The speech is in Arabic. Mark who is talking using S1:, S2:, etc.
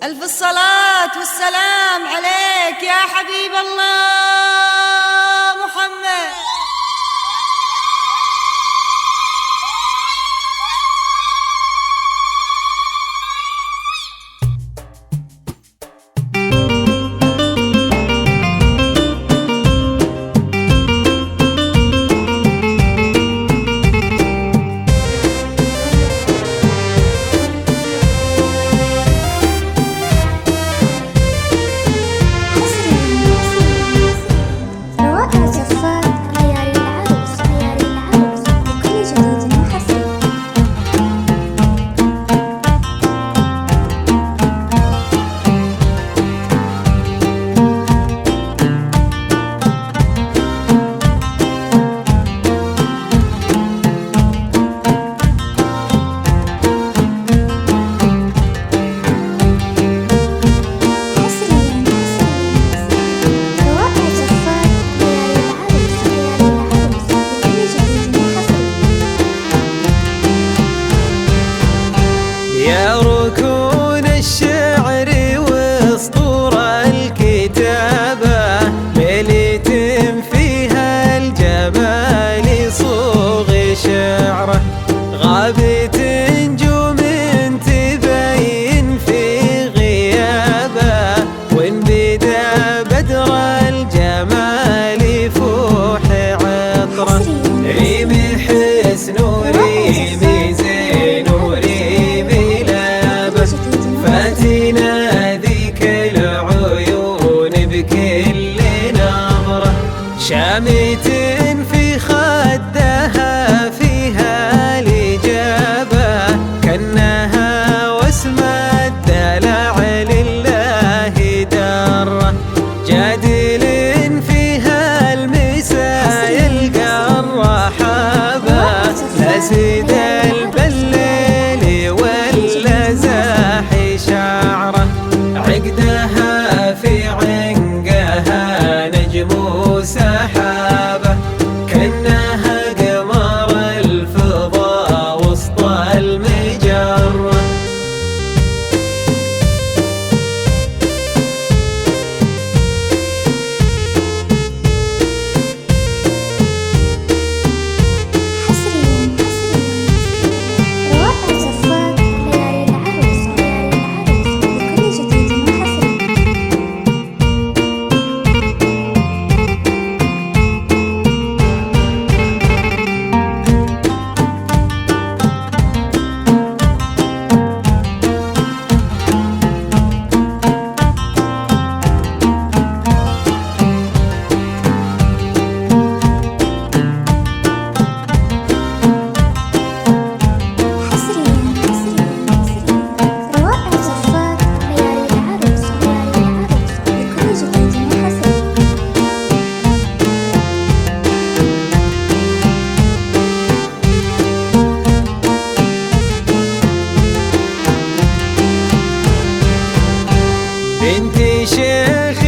S1: ألف الصلاة والسلام عليك يا حبيب الله محمد.
S2: يا ركون الشعر واسطور الكتابة، ليلة فيها الجمال صوغ شعره، غابت نجوم تبين في غيابه، وان بدا بدر الجمال فوح عطره، ريمي حسن وريمي زين وريمي فاتنا ذيك العيون بكل نظرة، شامت في خدها فيها الإجابة، كأنها واسم الدلع لله دره، جادل فيها المسا يلقى الرحابة، لا سيد البليل ولا زاحي شعره، عقدها في عنقها نجم وسحابه، كأنها قمر الفضاء وسط المجره. بنت شيخ